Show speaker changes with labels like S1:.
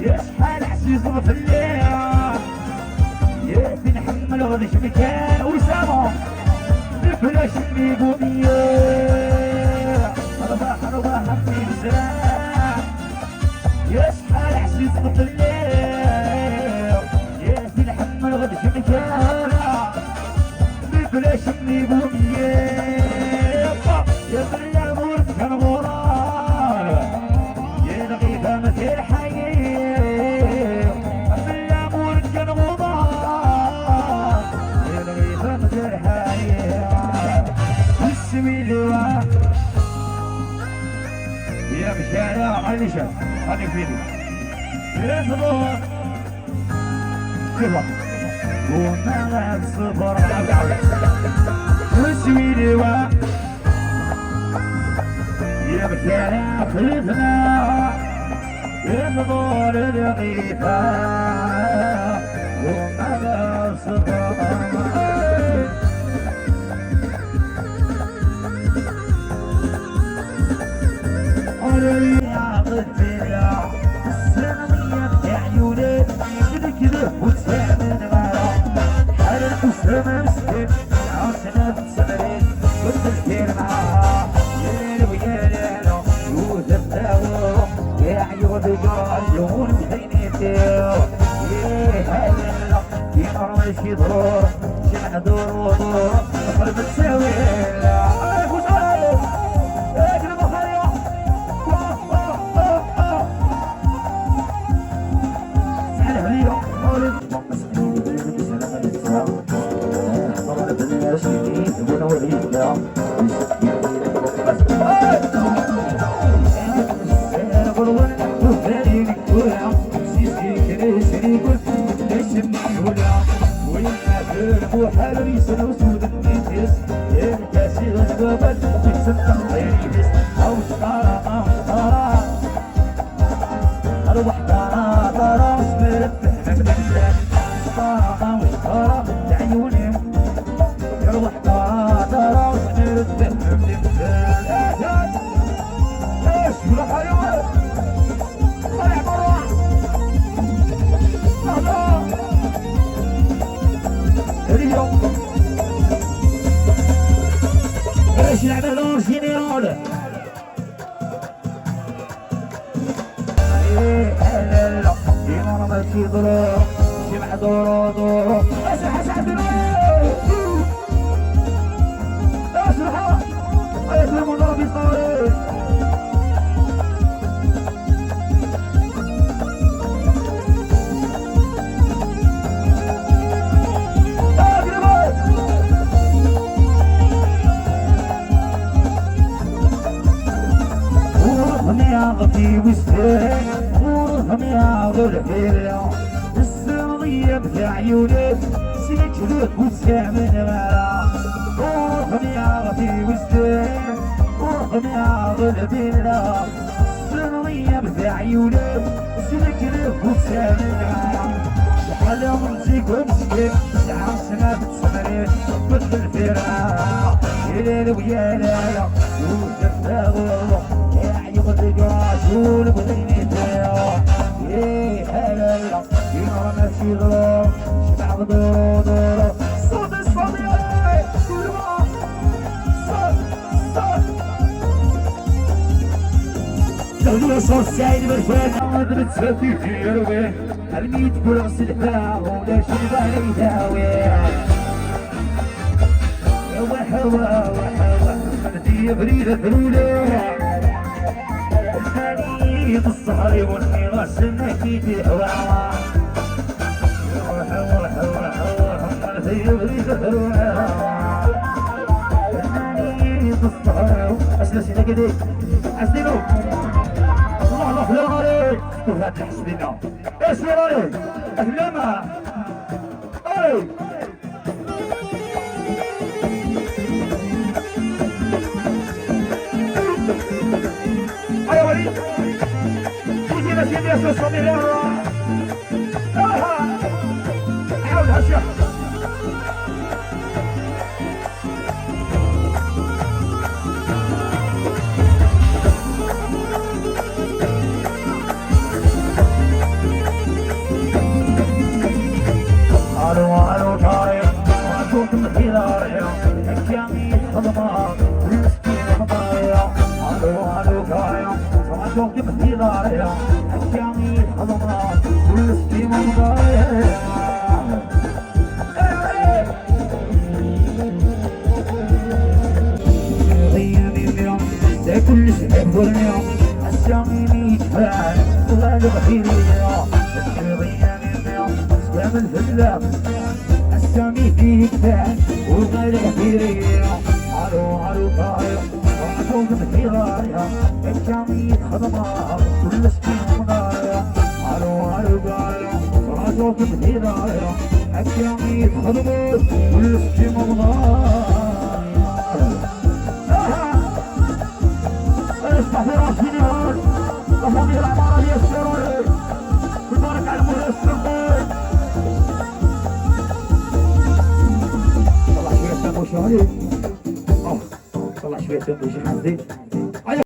S1: يا شحال عزيز في الليل يا تنحمل غدش مكان وسامو الفلاش اللي قومية رباح رباح في الزراع يا شحال عزيز في الليل يا تنحمل غدش مكان الفلاش اللي قومية يا بلا مورد كان غرار يا دقيقة مثل حياة بلا مورد كان غرار يا دقيقة مثل حياة اسمي لواء يا مشارع علشا هذي فيديو يا فضول يلا وما صفر اسمي لواء يا مكان خلفنا ينظر دقيقة وما صفر علي عقد بيا السنوية بعيوني كذا وتامن غيره حال الأسرة مسكين عشنا بتسمرين كنت الخير معاها يا عيون الجون بحينيتيو يا هلا في مرمى شي دور شمع دور ودور قلب تساوي وش عليك اقلب خير سعد عليا ولد حضر الناس اللي يبون ورينا وحال يسر وسود النفس الكاسي غزبت تكسب تخطير يبس او شطارة او شطارة اروح طارة طارة وسمرت فهمك بالله شطارة او شطارة لعيوني اروح طارة طارة وسمرت فهمك بالله ايش ولا حيوان طلع برا اليوم ايش نعملوا جينيرال لا لا ديما ما تيضرب جمع دورو دورو اسرح اسرح اسرح اسرح ضربي صاري غطي وسهل ورهم يا غرفيريا السرية بتاع عيونك سيجلك وتسامن غيرها ورهم يا غطي وسهل ورهم يا غرفيريا السرية بتاع عيونك سيجلك وتسامن غيرها الحلا منتك ومسكين ساعة سنة بتسمرين بدل فيرها يا ليل ويا ليلة يوسف تاغوه شول بغينيتيو يا هلا يا ماشي ضرب شبع بدورو دورو صوت الصوت يا صوت صوت سعيد بالفات عاد بتسفي في قلبي الميت كل غسلها ولا شبه يداوي يا وحوا وحوا خدي بريدة ثلولة الحنين الصهري والني غسلنا كيدي هواها روح روح روح روح في بريدة ثلولة الحنين الصهري أسلسنا كده أسلنو الله الله في الغريب وهات حسبنا ايش رايك؟ أهلما اي يا وليد تيجي بس يدي اسمع بالله حاول هالشيء حضرات كل ستيم مضايع كل سحب واليوم السامي فعل وغالب خيرية الشريان اليوم اسلام الفلام السامي فيك فعل وغالب خيرية عالو عالو طاير وعالو بخيرايا السامي خدمات كل سكين منايا عالو عالو طاير وعالو بخيرايا السامي خدمات كل سكين منايا استحضر عشينيون وفضي العمارة ليسرون بالبارك على الميسر طلع شوية تنبوش عليك طلع شوية تنبوش حزين